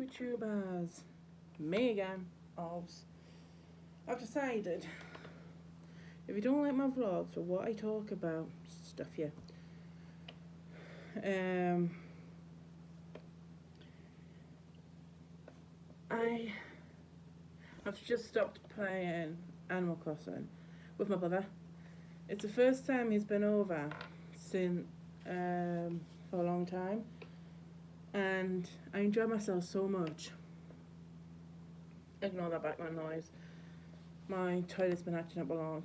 YouTubers, me again. I've decided if you don't like my vlogs or what I talk about, stuff you. I have just stopped playing Animal Crossing with my brother. It's the first time he's been over since for a long time, and I enjoy myself so much. Ignore that background noise. My toilet's been acting up a long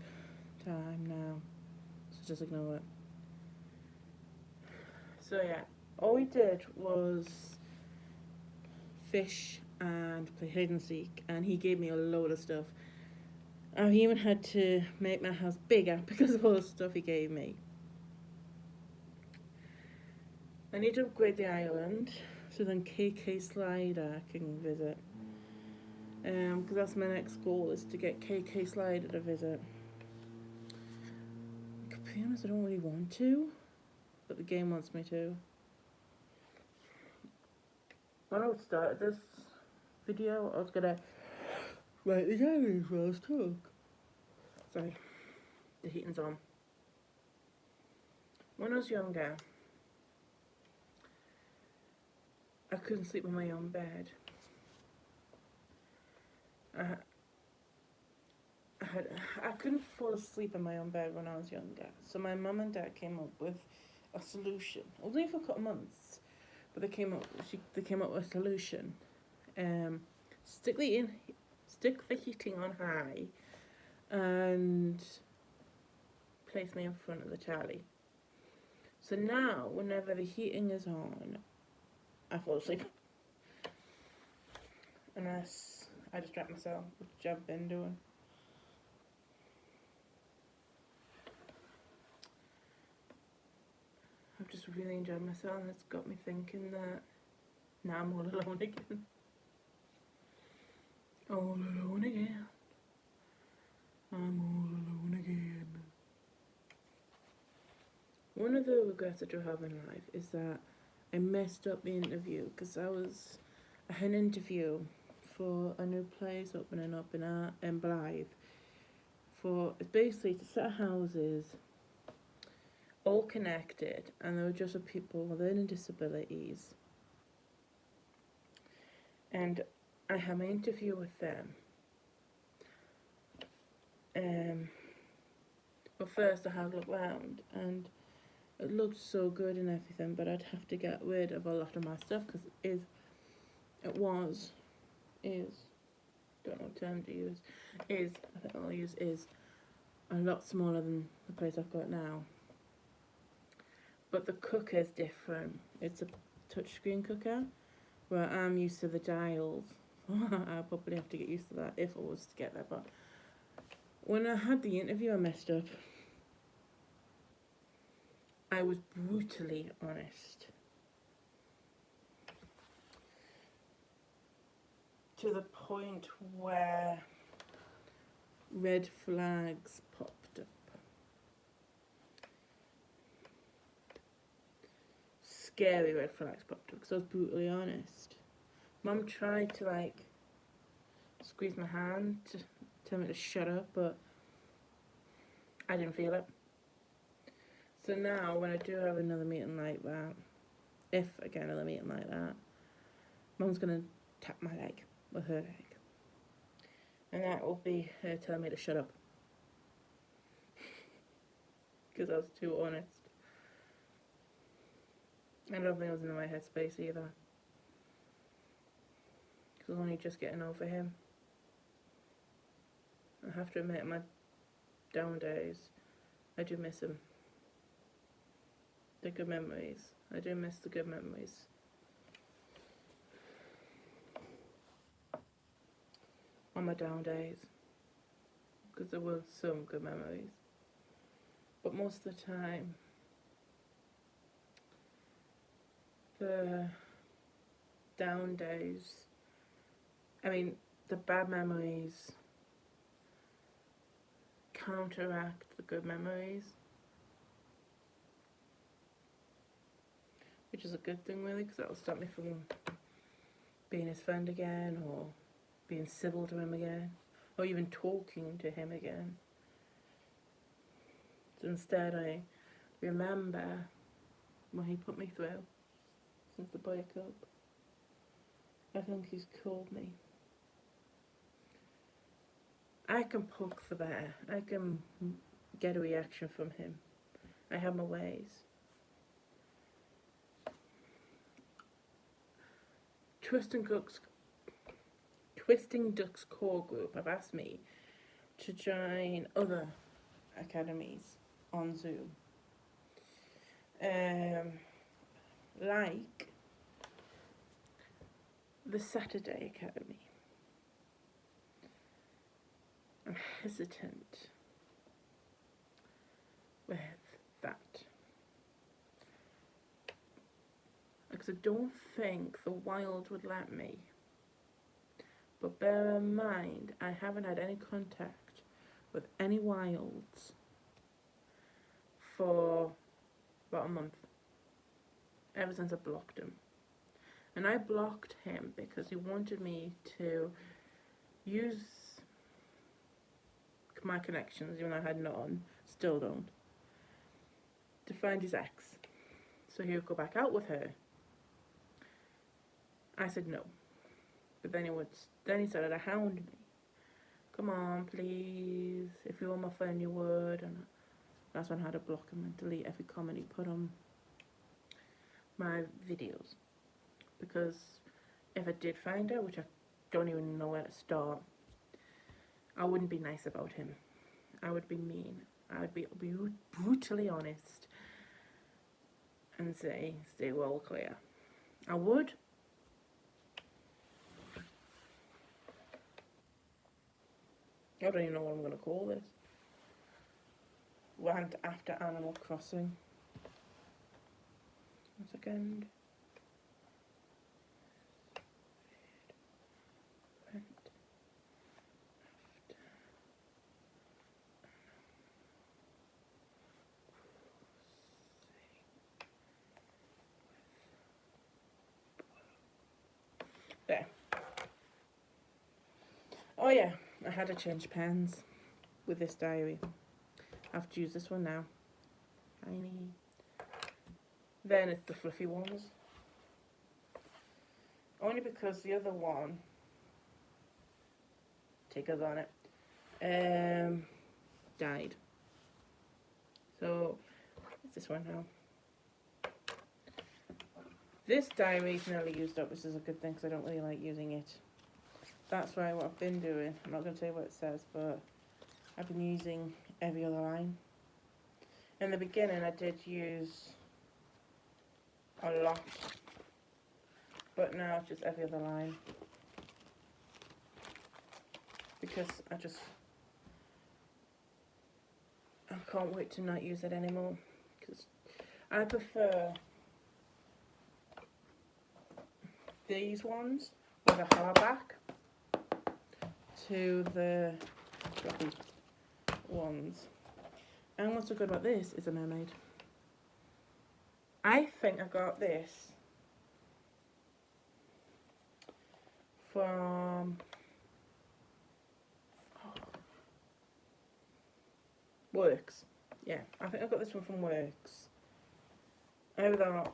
time now, so just ignore it. So yeah, all we did was fish and play hide and seek, and he gave me a load of stuff. I even had to make my house bigger because of all the stuff he gave me. I need to upgrade the island so then KK Slider can visit. Because that's my next goal, is to get KK Slider to visit. To be honest, I don't really want to, but the game wants me to. When I started this video, I was gonna write the diary while I was talk. Sorry, the heating's on. When I was younger, I couldn't sleep in my own bed. I couldn't fall asleep in my own bed when I was younger. So my mum and dad came up with a solution. It was only for a couple of months, but they came up with a solution. Stick the heating on high, and place me in front of the telly. So now, whenever the heating is on, I fall asleep. Unless I distract myself, which I've been doing. I've just really enjoyed myself, and it's got me thinking that now I'm all alone again. All alone again. I'm all alone again. One of the regrets I do have in life is that I messed up the interview, because I had an interview for a new place opening up in Blythe. It's basically a set of houses, all connected, and they were just for people with learning disabilities. And I had my interview with them. But first I had a look round, and it looked so good and everything, but I'd have to get rid of a lot of my stuff, because don't know what term to use, I think I'll use is a lot smaller than the place I've got now. But the cooker is different. It's a touchscreen cooker, where I'm used to the dials. I'll probably have to get used to that if I was to get there, but when I had the interview I messed up. I was brutally honest. To the point where red flags popped up. Scary red flags popped up, because I was brutally honest. Mum tried to squeeze my hand to tell me to shut up, but I didn't feel it. So now when I do have another meeting like that, if I get another meeting like that, Mum's gonna tap my leg with her leg, and that will be her telling me to shut up, because I was too honest. I don't think I was in the right headspace either, because I was only just getting over him. I have to admit, my down days, I do miss him. The good memories. I do miss the good memories. On my down days, because there were some good memories, but most of the time the down days, the bad memories counteract the good memories, which is a good thing really, because that'll stop me from being his friend again, or being civil to him again, or even talking to him again. So instead, I remember what he put me through since the breakup. Everything he's called me. I can poke the bear. I can get a reaction from him. I have my ways. Twisting Duck's core group have asked me to join other academies on Zoom. Like the Saturday Academy. I'm hesitant with that, because I don't think the Wild would let me. But bear in mind, I haven't had any contact with any Wilds for about a month, ever since I blocked him. And I blocked him because he wanted me to use my connections, even though I had none, still don't, to find his ex, so he would go back out with her. I said no, but then he started to hound me. Come on, please, if you were my friend you would. And that's when I had to block him and delete every comment he put on my videos, because if I did find out, which I don't even know where to start, I wouldn't be nice about him. I would be mean. I would be brutally honest and say, stay well clear. I would. I don't even know what I'm going to call this. Rant after Animal Crossing. 1 second. Rant after. There. Oh yeah, I had to change pens with this diary. I have to use this one now. Tiny. Then it's the fluffy ones. Only because the other one, stickers on it, died. So it's this one now. This diary is nearly used up, which is a good thing because I don't really like using it. That's why what I've been doing, I'm not going to tell you what it says, but I've been using every other line. In the beginning I did use a lot, but now it's just every other line, because I can't wait to not use it anymore, because I prefer these ones with a hardback to the floppy ones. And what's so good about this is a mermaid. I think I got this from Works. Yeah, I think I got this one from Works. Either,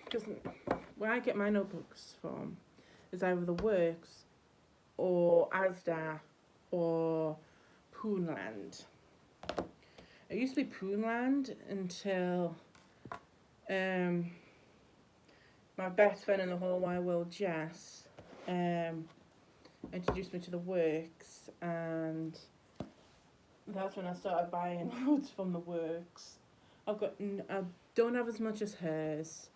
because where I get my notebooks from is either the Works or Asda or Poonland. It used to be Poonland until my best friend in the whole wide world, Jess, introduced me to the Works, and that's when I started buying loads from the Works. I don't have as much as hers,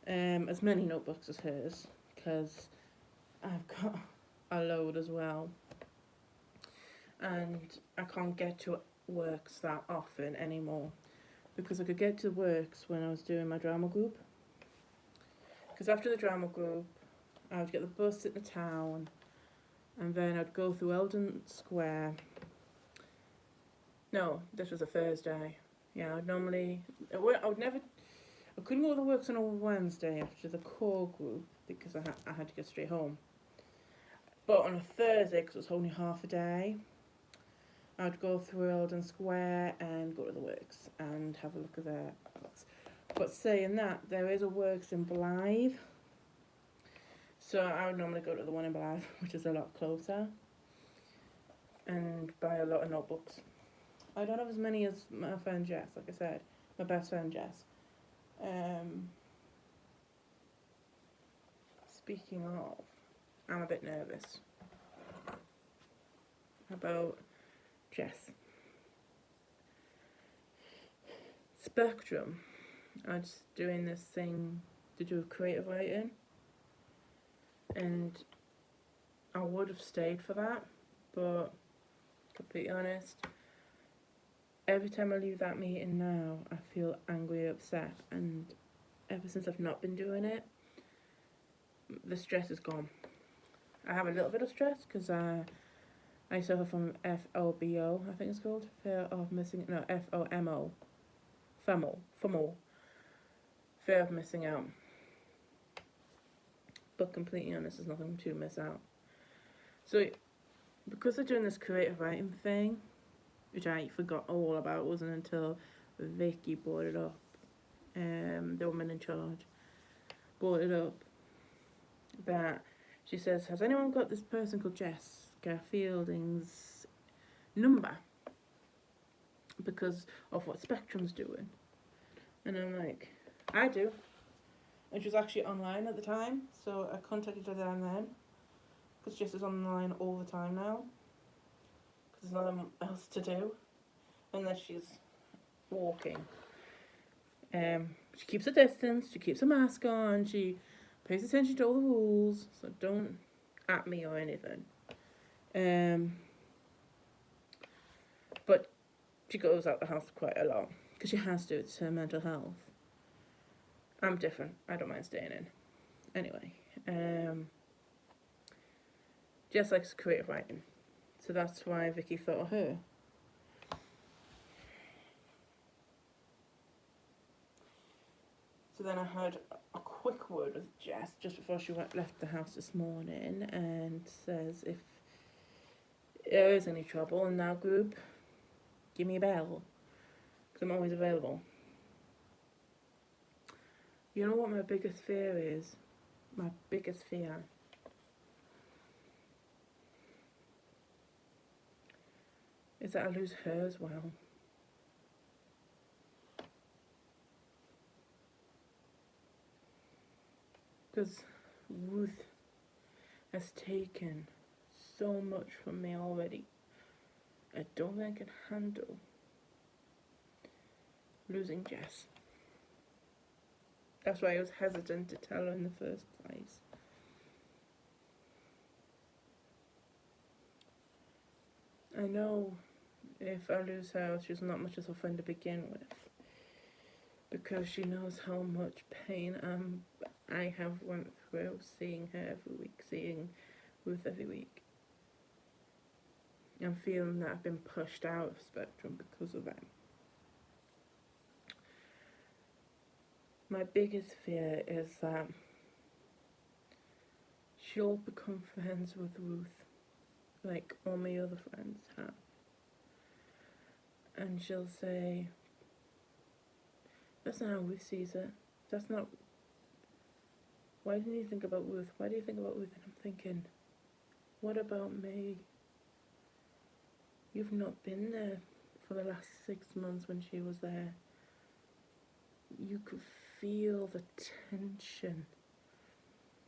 as many notebooks as hers, because I've got a load as well, and I can't get to Works that often anymore, because I could get to Works when I was doing my drama group, because after the drama group I would get the bus at the town, and then I'd go through Eldon Square. No, this was a Thursday. Yeah, I couldn't go to the Works on a Wednesday after the core group, because I had to get straight home. But on a Thursday, because it was only half a day, I'd go through Eldon Square and go to the works and have a look at their arts. But saying that, there is a works in Blythe. So I would normally go to the one in Blythe, which is a lot closer, and buy a lot of notebooks. I don't have as many as my friend Jess, like I said, my best friend Jess. Speaking of, I'm a bit nervous about Jess. Spectrum, I'm just doing this thing to do creative writing, and I would have stayed for that, but to be honest, every time I leave that meeting now, I feel angry, upset, and ever since I've not been doing it, the stress is gone. I have a little bit of stress because I suffer from FOBO, I think it's called, fear of missing, no, FOMO, FOMO, fear of missing out. But completely honest, there's nothing to miss out. So, because of doing this creative writing thing, which I forgot all about, it wasn't until Vicky brought it up, the woman in charge, brought it up, that she says, has anyone got this person called Jessica Fielding's number? Because of what Spectrum's doing. And I'm like, I do. And she was actually online at the time, so I contacted her there and then, because Jess is online all the time now, because there's nothing else to do, unless she's walking. She keeps a distance, she keeps a mask on, she pays attention to all the rules, so don't at me or anything. But she goes out the house quite a lot, because she has to, it's her mental health. I'm different, I don't mind staying in. Anyway, Jess likes creative writing, so that's why Vicky thought of her. So then I had a quick word with Jess just before she left the house this morning, and says if there is any trouble in that group, give me a bell, because I'm always available. You know what my biggest fear is? My biggest fear? Is that I lose her as well. Because Ruth has taken so much from me already. I don't think I can handle losing Jess. That's why I was hesitant to tell her in the first place. I know if I lose her, she's not much of a friend to begin with, because she knows how much pain I have went through seeing her every week, seeing Ruth every week. I'm feeling that I've been pushed out of Spectrum because of that. My biggest fear is that she'll become friends with Ruth, like all my other friends have. And she'll say, that's not how Ruth sees it. That's not... Why didn't you think about Ruth? Why do you think about Ruth? And I'm thinking, what about me? You've not been there for the last 6 months when she was there. You could feel the tension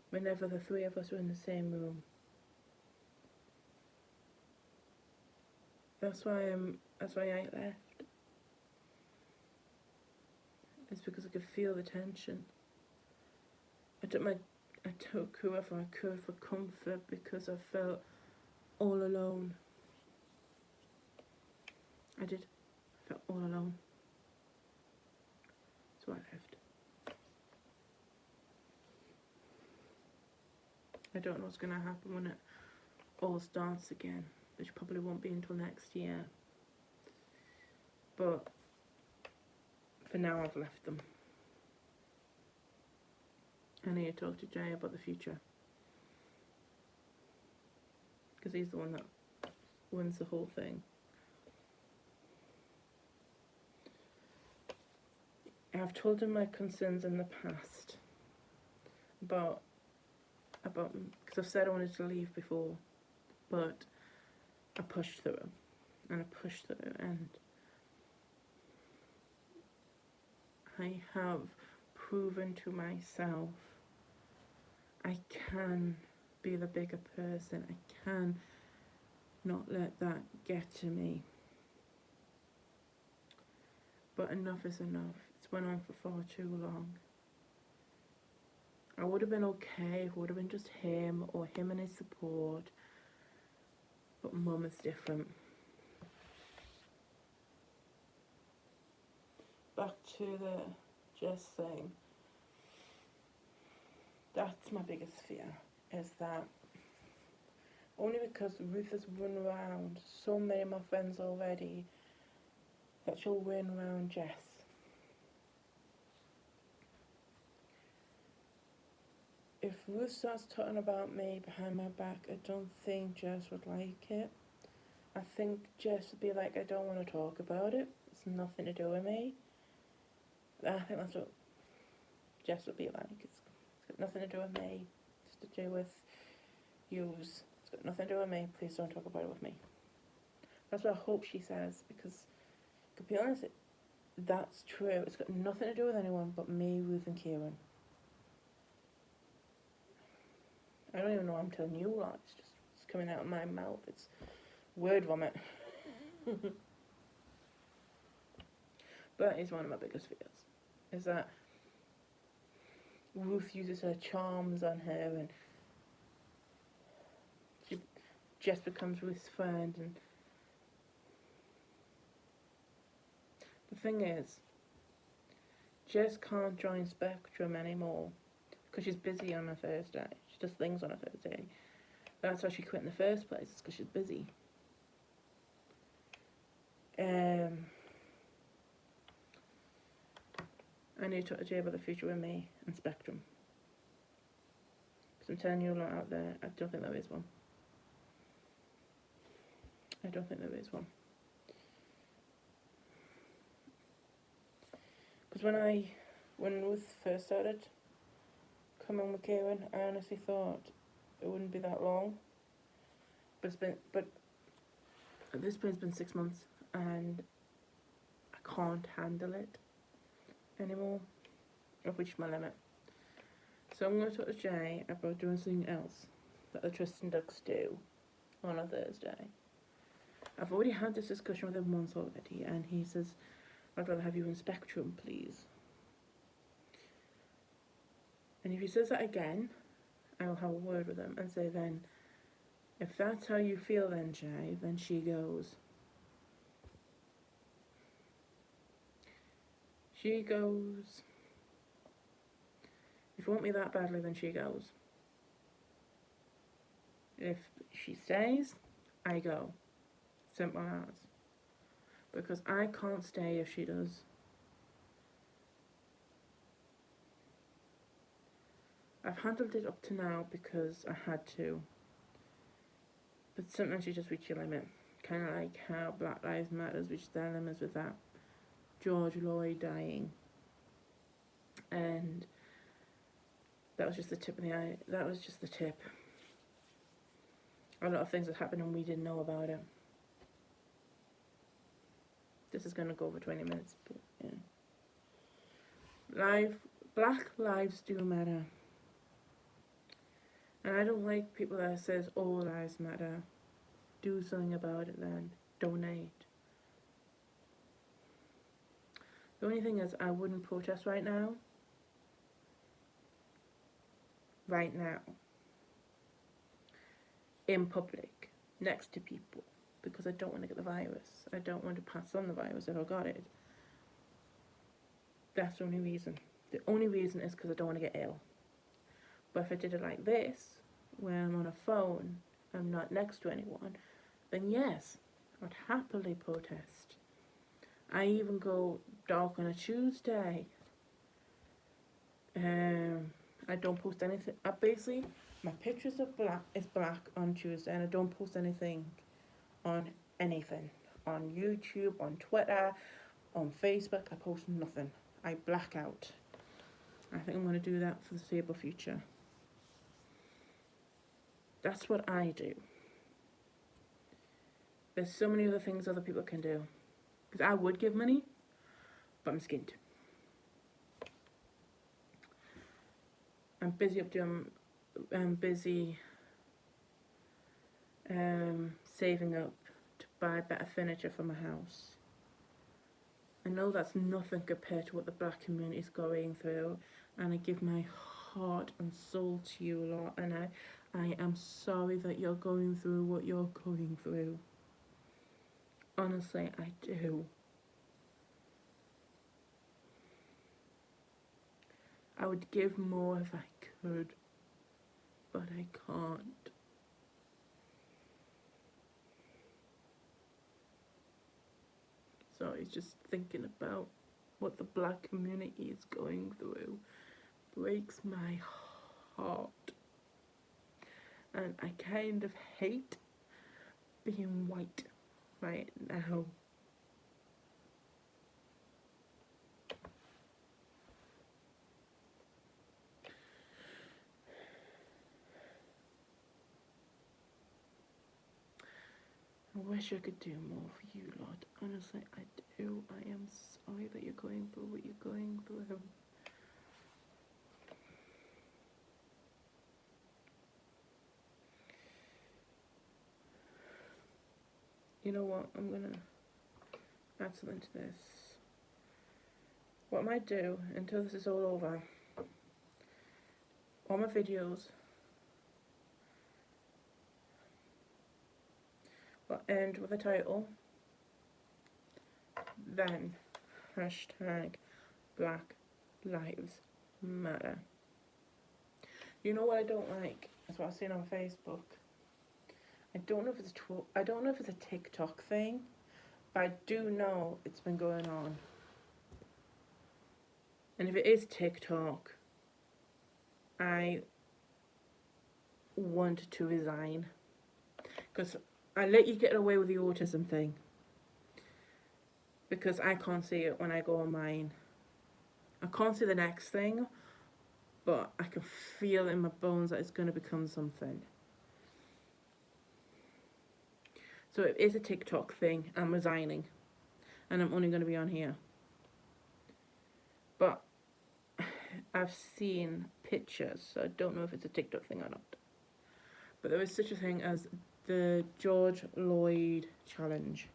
whenever the three of us were in the same room. That's why I left. It's because I could feel the tension. I took whoever I could for comfort because I felt all alone. I did. I felt all alone. So I left. I don't know what's going to happen when it all starts again, which probably won't be until next year. But for now, I've left them. I need to talk to Jay about the future. because he's the one that wins the whole thing. I've told him my concerns in the past about because I've said I wanted to leave before, but I pushed through, and I have proven to myself I can be the bigger person. I can not let that get to me. But enough is enough. It's went on for far too long. I would have been okay if it would have been just him or him and his support. But Mum is different. Back to the Jess thing. That's my biggest fear, is that only because Ruth has run around so many of my friends already, that she'll run around Jess. If Ruth starts talking about me behind my back, I don't think Jess would like it. I think Jess would be like, I don't want to talk about it. It's nothing to do with me. I think that's what Jess would be like. It's got nothing to do with me. It's to do with yous. It's got nothing to do with me. Please don't talk about it with me. That's what I hope she says, because, to be honest, that's true. It's got nothing to do with anyone but me, Ruth and Kieran. I don't even know why I'm telling you a lot. It's coming out of my mouth. It's word vomit. But it's one of my biggest fears, is that Ruth uses her charms on her, and she just becomes Ruth's friend. And the thing is, Jess can't join Spectrum anymore because she's busy on a Thursday. She does things on a Thursday. That's why she quit in the first place, it's because she's busy. I need to talk to Jay about the future with me and Spectrum. Because I'm telling you a lot out there, I don't think there is one. I don't think there is one. Because when Ruth first started coming with Kieran, I honestly thought it wouldn't be that long. But at this point it's been 6 months, and I can't handle it anymore. I've reached my limit. So I'm going to talk to Jay about doing something else that the Tristan Ducks do on a Thursday. I've already had this discussion with him once already, and he says, I'd rather have you in Spectrum, please. And if he says that again, I'll have a word with him and say, then, if that's how you feel then, Jay, then she goes. She goes. If you want me that badly, then she goes. If she stays, I go. Simple as. Because I can't stay if she does. I've handled it up to now because I had to. But sometimes you just reach your limit. Kind of like how Black Lives Matter reached their limits with that George Floyd dying. And that was just the tip of the eye. That was just the tip. A lot of things that happened and we didn't know about it. This is going to go over 20 minutes, but yeah. Black lives do matter. And I don't like people that says all lives matter. Do something about it then. Donate. The only thing is I wouldn't protest right now. Right now. In public. Next to people. Because I don't want to get the virus. I don't want to pass on the virus if I got it. That's the only reason. The only reason is because I don't want to get ill. But if I did it like this, where I'm on a phone, I'm not next to anyone, then yes, I'd happily protest. I even go dark on a Tuesday. I don't post anything. Basically, My pictures are black. Is black on Tuesday, and I don't post anything on anything on YouTube, on Twitter, on Facebook. I post nothing. I black out. I think I'm going to do that for the foreseeable future. That's what I do. There's so many other things other people can do. Because I would give money, but I'm skint. I'm busy saving up to buy better furniture for my house. I know that's nothing compared to what the black community is going through, and I give my heart and soul to you lot, and I am sorry that you're going through what you're going through. Honestly, I do. I would give more if I could, but I can't. So it's just thinking about what the black community is going through breaks my heart. And I kind of hate being white right now. I wish I could do more for you lot. Honestly, I do. I am sorry that you're going through what you're going through. You know what? I'm gonna add something to this. What I might do until this is all over, all my videos will end with a title, then hashtag Black Lives Matter. You know what I don't like? That's what I've seen on Facebook. I don't know if it's a TikTok thing, but I do know it's been going on. And if it is TikTok, I want to resign. Because I let you get away with the autism thing. Because I can't see it when I go on mine. I can't see the next thing, but I can feel in my bones that it's going to become something. So it is a TikTok thing. I'm resigning. And I'm only going to be on here. But I've seen pictures, so I don't know if it's a TikTok thing or not. But there is such a thing as the George Floyd challenge.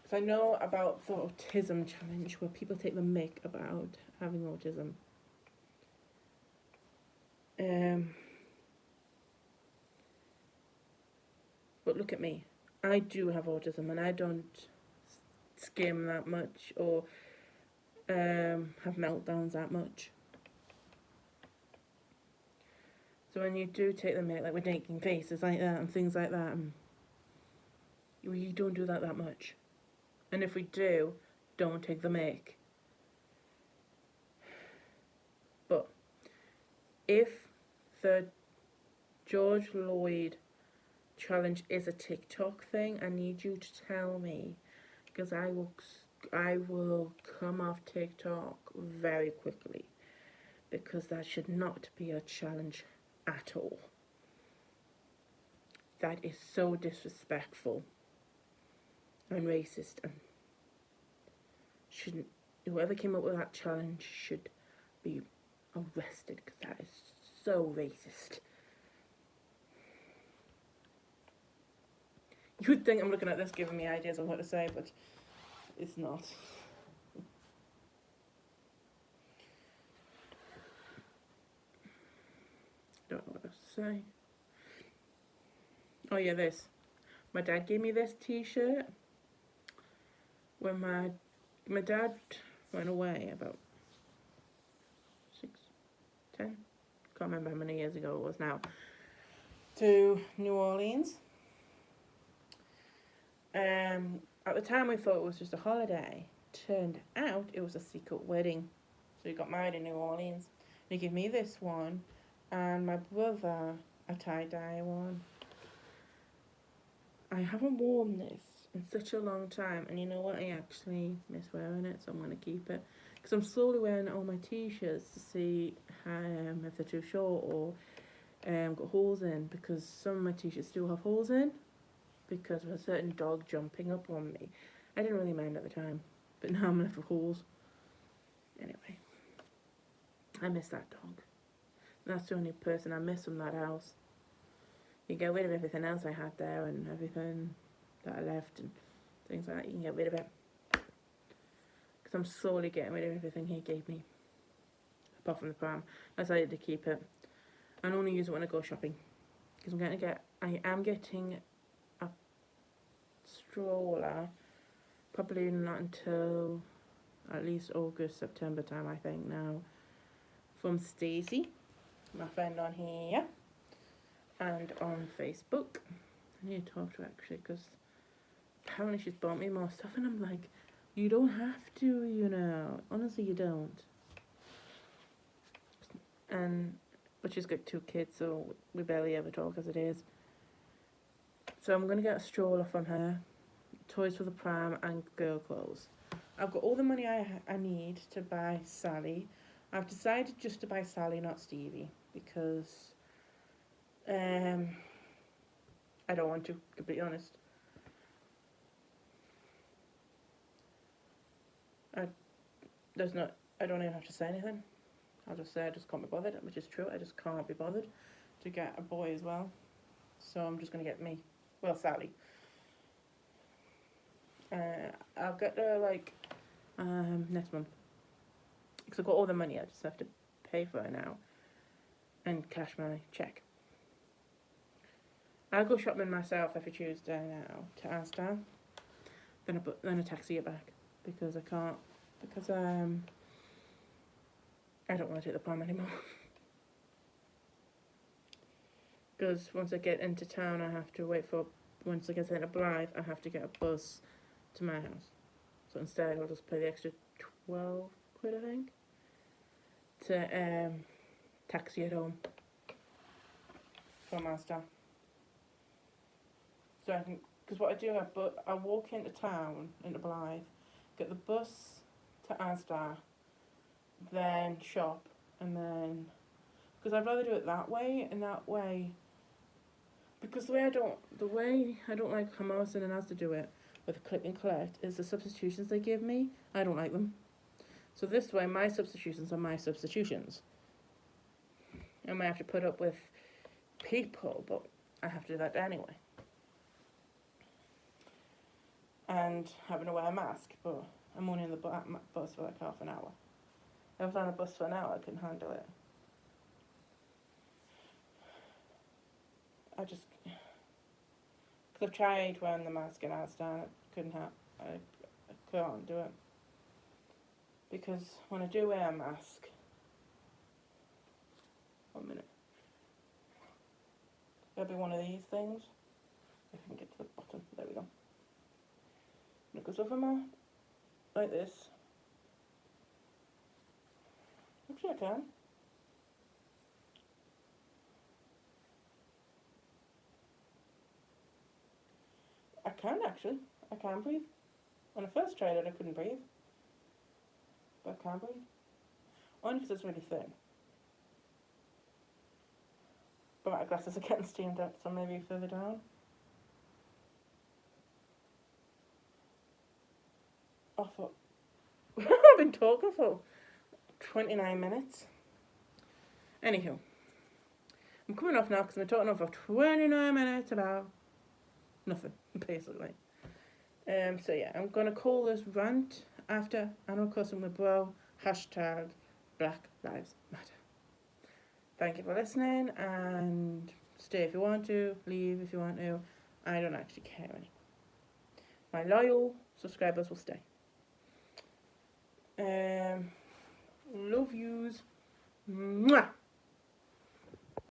So I know about the autism challenge, where people take the mick about having autism. But look at me. I do have autism, and I don't skim that much or have meltdowns that much. So when you do take the mick, like we're making faces like that and things like that, you don't do that much. And if we do, don't take the mick. But if the George Floyd challenge is a TikTok thing, I need you to tell me, because I will come off TikTok very quickly, because that should not be a challenge at all. That is so disrespectful and racist, and shouldn't, whoever came up with that challenge should be arrested, because that is so racist. You would think I'm looking at this giving me ideas on what to say, but it's not. Don't know what else to say. Oh yeah, this. My dad gave me this t-shirt when my dad went away about 10, can't remember how many years ago it was now, to New Orleans. At the time we thought it was just a holiday. Turned out it was a secret wedding. So he got married in New Orleans. And he gave me this one and my brother a tie-dye one. I haven't worn this in such a long time, and you know what? I actually miss wearing it, so I'm going to keep it. Because I'm slowly wearing all my t-shirts to see if they're too short or got holes in, because some of my t-shirts still have holes in because of a certain dog jumping up on me. I didn't really mind at the time, but now I'm left with holes. Anyway, I miss that dog. That's the only person I miss from that house. You get rid of everything else I had there and everything that I left and things like that. You can get rid of it. Because I'm slowly getting rid of everything he gave me. Apart from the pram. I decided to keep it. And only use it when I go shopping. Because I am getting a stroller. Probably not until at least August, September time, I think now. From Stacey, my friend on here. And on Facebook. I need to talk to her actually, because apparently she's bought me more stuff, and I'm like, you don't have to, you know. Honestly, you don't. But she's got 2 kids, so we barely ever talk as it is. So I'm going to get a stroller from her, toys for the pram, and girl clothes. I've got all the money I need to buy Sally. I've decided just to buy Sally, not Stevie, because I don't want to be honest. I don't even have to say anything. I'll just say I just can't be bothered, which is true. I just can't be bothered to get a boy as well. So I'm just going to get me. Well, Sally. I'll get her, like, next month. Because I've got all the money. I just have to pay for her now. And cash my cheque. I'll go shopping myself every Tuesday now to Asda. Then I taxi it back. Because I can't. Because, I don't want to take the pram anymore. Because once I get into town, once I get into Blythe, I have to get a bus to my house. So instead, I'll just pay the extra 12 quid, I think, to taxi it home from Asda. So I can, because what I do, I walk into town, into Blythe, get the bus to Asda, then shop, and then, because I'd rather do it that way, because the way I don't like how Morrison and Asda do it, with click and collect, is the substitutions they give me, I don't like them. So this way, my substitutions are my substitutions. I might have to put up with people, but I have to do that anyway. And having to wear a mask, but I'm only in the bus for like half an hour. If I was on a bus for an hour, I couldn't handle it. Because I've tried wearing the mask and I couldn't do it. Because when I do wear a mask, 1 minute, it'll be one of these things. If I can get to the bottom, there we go. And it goes over like this. Actually, I can. I can breathe. When I first tried it, I couldn't breathe. But I can breathe. Only because it's really thin. But my glasses are getting steamed up, so maybe further down. I thought, I've been talking for 29 minutes. Anywho, I'm coming off now because I've been talking for 29 minutes about nothing, basically. So yeah, I'm going to call this rant after Animal Crossing with Bro, hashtag Black Lives Matter. Thank you for listening, and stay if you want to, leave if you want to. I don't actually care anymore. My loyal subscribers will stay. Love yous. Mwah.